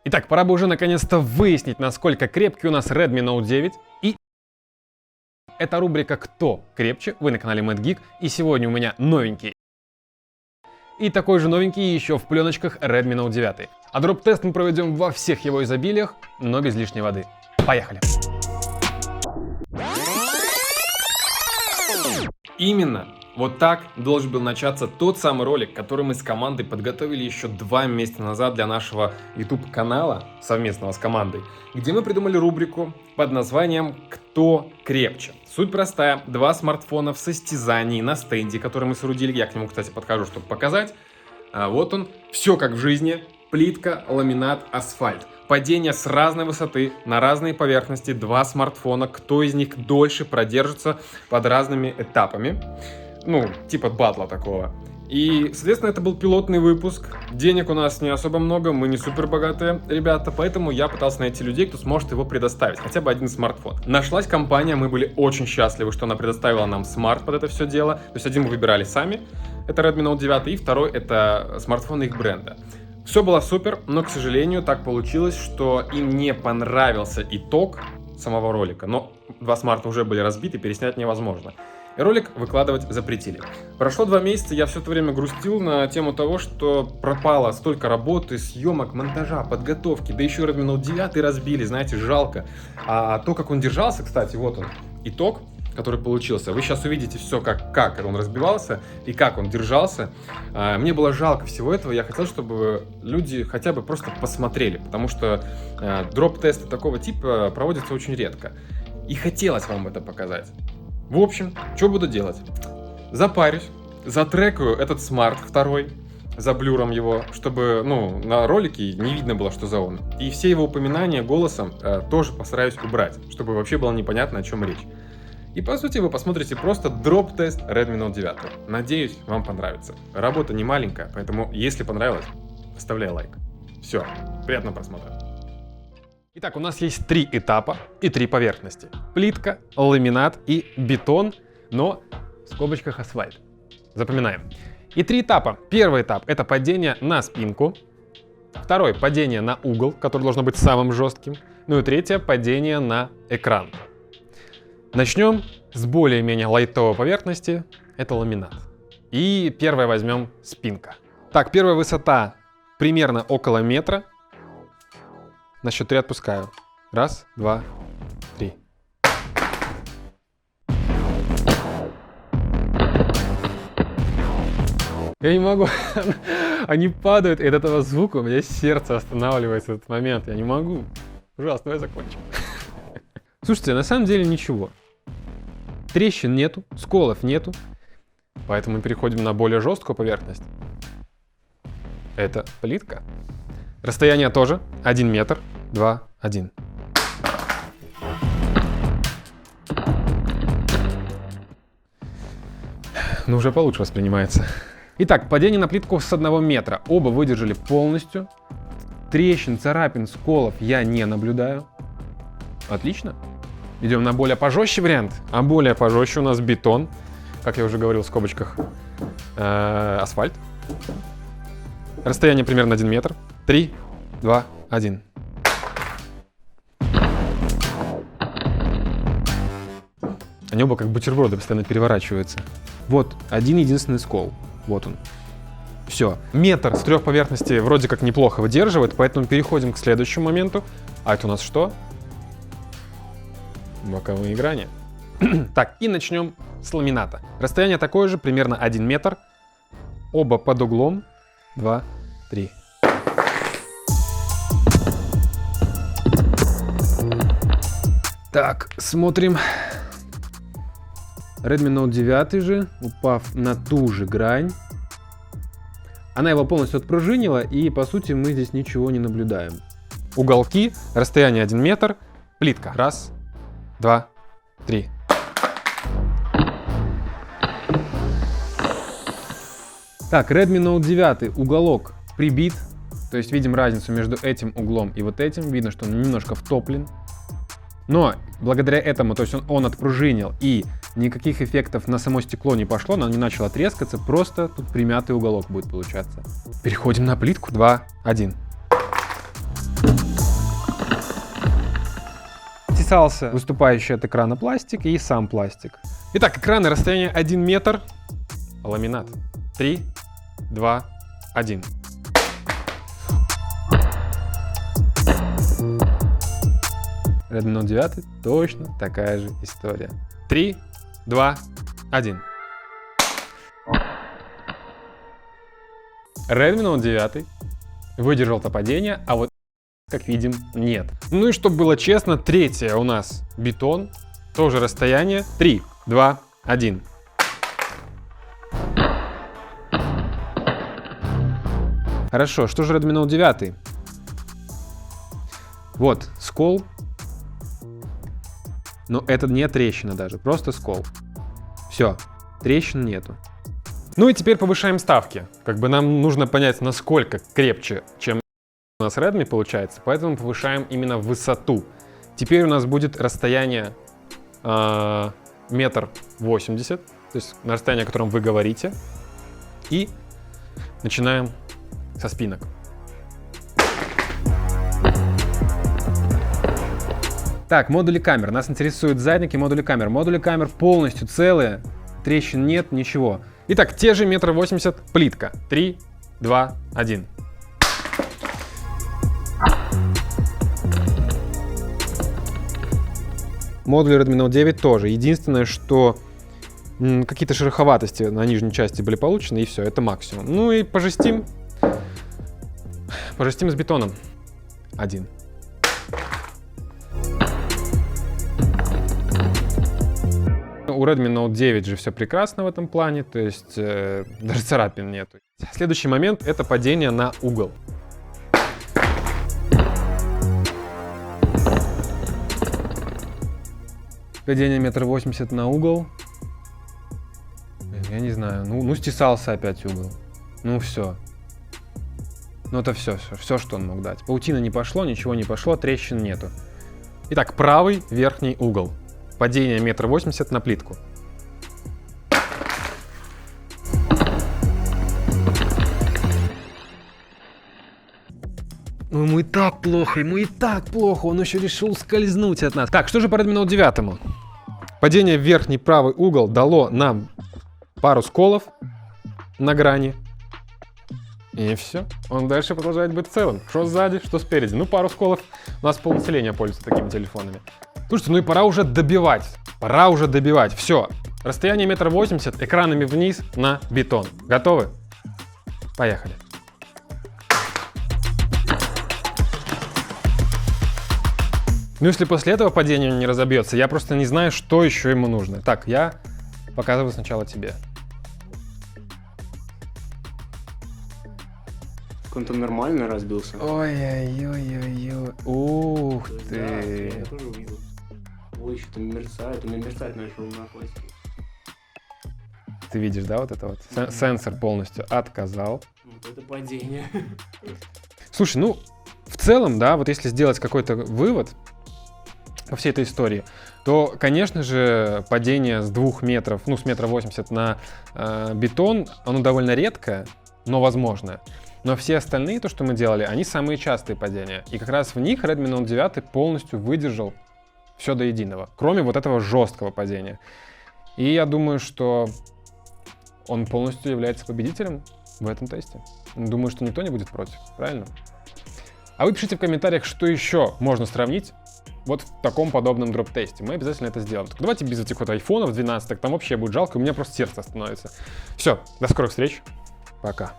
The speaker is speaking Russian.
Итак, пора бы уже наконец-то выяснить, насколько крепкий у нас Redmi Note 9. И это рубрика «Кто крепче?». Вы на канале Mad Geek, и сегодня у меня новенький. И такой же новенький еще в пленочках Redmi Note 9. А дроп-тест мы проведем во всех его изобилиях, но без лишней воды. Поехали! Именно вот так должен был начаться тот самый ролик, который мы с командой подготовили еще 2 месяца назад для нашего YouTube-канала, совместного с командой, где мы придумали рубрику под названием «Кто крепче?». Суть простая. 2 смартфона в состязании на стенде, который мы соорудили. Я к нему, кстати, подхожу, чтобы показать. Вот он. Все как в жизни. Плитка, ламинат, асфальт. Падение с разной высоты на разные поверхности. 2 смартфона. Кто из них дольше продержится под разными этапами. Ну, типа батла такого. И, соответственно, это был пилотный выпуск. Денег у нас не особо много, мы не супер богатые ребята, поэтому я пытался найти людей, кто сможет его предоставить, хотя бы один смартфон. Нашлась компания, мы были очень счастливы, что она предоставила нам смарт под это все дело. То есть один мы выбирали сами, это Redmi Note 9, и второй это смартфон их бренда. Все было супер, но, к сожалению, так получилось, что им не понравился итог самого ролика. Но 2 смарта уже были разбиты, переснять невозможно. И ролик выкладывать запретили. Прошло 2 месяца, я все это время грустил на тему того, что пропало столько работы, съемок, монтажа, подготовки, да еще Redmi Note 9 разбили, знаете, жалко. А то, как он держался, кстати, вот он, итог, который получился. Вы сейчас увидите все, как он разбивался и как он держался. Мне было жалко всего этого, я хотел, чтобы люди хотя бы просто посмотрели, потому что дроп-тесты такого типа проводятся очень редко. И хотелось вам это показать. В общем, что буду делать? Запарюсь, затрекаю этот смарт второй, заблюром его, чтобы, на ролике не видно было, что за он. И все его упоминания голосом тоже постараюсь убрать, чтобы вообще было непонятно, о чем речь. И по сути вы посмотрите просто дроп-тест Redmi Note 9. Надеюсь, вам понравится. Работа не маленькая, поэтому если понравилось, оставляй лайк. Все, приятного просмотра. Итак, у нас есть 3 этапа и 3 поверхности. Плитка, ламинат и бетон, но в скобочках асфальт. Запоминаем. И 3 этапа. Первый этап — это падение на спинку. Второй — падение на угол, который должно быть самым жестким. Ну и третье — падение на экран. Начнем с более-менее лайтовой поверхности. Это ламинат. И первое возьмем спинка. Так, первая высота примерно около метра. На счет 3 отпускаю. 1, 2, 3. Я не могу. Они падают, и от этого звука у меня сердце останавливается в этот момент. Я не могу. Пожалуйста, давай закончим. Слушайте, на самом деле ничего. Трещин нету, сколов нету. Поэтому мы переходим на более жесткую поверхность. Это плитка. Расстояние тоже 1 метр, 2, 1. Ну, уже получше воспринимается. Итак, падение на плитку с 1 метра. Оба выдержали полностью. Трещин, царапин, сколов я не наблюдаю. Отлично. Идем на более пожестче вариант. А более пожестче у нас бетон. Как я уже говорил в скобочках, асфальт. Расстояние примерно 1 метр. 3, 2, 1. Они оба как бутерброды постоянно переворачиваются. Вот один единственный скол. Вот он. Все. Метр с 3 поверхностей вроде как неплохо выдерживает, поэтому переходим к следующему моменту. А это у нас что? Боковые грани. Так, и начнем с ламината. Расстояние такое же, примерно 1 метр. Оба под углом. 2, 3. Так, смотрим. Redmi Note 9 же, упав на ту же грань, она его полностью отпружинила, и по сути мы здесь ничего не наблюдаем. Уголки, расстояние 1 метр, плитка. 1, 2, 3. Так, Redmi Note 9 уголок прибит, то есть видим разницу между этим углом и вот этим, видно, что он немножко втоплен. Но благодаря этому, то есть он отпружинил, и никаких эффектов на само стекло не пошло, оно не начало трескаться, просто тут примятый уголок будет получаться. Переходим на плитку. 2, 1. стесался выступающий от экрана пластик и сам пластик. Итак, экраны расстояние 1 метр. Ламинат. 3, 2, 1. Redmi Note 9 точно такая же история. 3, 2, 1. Redmi Note 9 выдержал это падение, а вот, как видим, нет. Ну и чтобы было честно, третье у нас бетон. Тоже расстояние. 3, 2, 1. Хорошо, что же Redmi Note 9? Вот, скол. Но это не трещина даже, просто скол. Все, трещин нету. Ну и теперь повышаем ставки. Как бы нам нужно понять, насколько крепче, чем у нас Redmi получается, поэтому повышаем именно высоту. Теперь у нас будет расстояние 1,80 м, то есть на расстоянии, о котором вы говорите. И начинаем со спинок. Так, модули камер. Нас интересуют задники модули камер. Модули камер полностью целые, трещин нет, ничего. Итак, те же 1,80 м, плитка. 3, 2, 1. Модули Redmi Note 9 тоже. Единственное, что какие-то шероховатости на нижней части были получены, и все, это максимум. Ну и пожестим. Пожестим с бетоном. 1. У Redmi Note 9 же все прекрасно в этом плане, то есть даже царапин нету. Следующий момент — это падение на угол. Падение 1,80 м на угол. Я не знаю, ну стесался опять угол. Ну все. Ну это все, что он мог дать. Паутина не пошло, ничего не пошло, трещин нету. Итак, правый верхний угол. Падение 1,80 м на плитку. Ну ему и так плохо, он еще решил скользнуть от нас. Так, что же по Redmi Note 9? Падение в верхний правый угол дало нам пару сколов на грани. И все. Он дальше продолжает быть целым. Что сзади, что спереди. Ну, пару сколов. У нас полнаселения пользуется такими телефонами. Слушайте, ну и пора уже добивать. Все. Расстояние 1,80 м, экранами вниз на бетон. Готовы? Поехали. Ну, если после этого падения он не разобьется, я просто не знаю, что еще ему нужно. Так, я показываю сначала тебе. Он там нормально разбился. Ой-ой-ой-ой-ой. Ух ты. Да, я тоже увидел. Ой, что-то мерцает. У меня мерцать начал на пластике. Ты видишь, да, вот это вот? Сенсор полностью отказал. Вот это падение. Слушай, ну, в целом, да, вот если сделать какой-то вывод по всей этой истории, то, конечно же, падение с 2 метров, ну, с 1,80 м на бетон, оно довольно редкое, но возможное. Но все остальные, то, что мы делали, они самые частые падения. И как раз в них Redmi Note 9 полностью выдержал все до единого, кроме вот этого жесткого падения. И я думаю, что он полностью является победителем в этом тесте. Думаю, что никто не будет против, правильно? А вы пишите в комментариях, что еще можно сравнить вот в таком подобном дроп-тесте. Мы обязательно это сделаем. Так давайте без этих вот айфонов 12, там вообще будет жалко, у меня просто сердце остановится. Все, до скорых встреч, пока.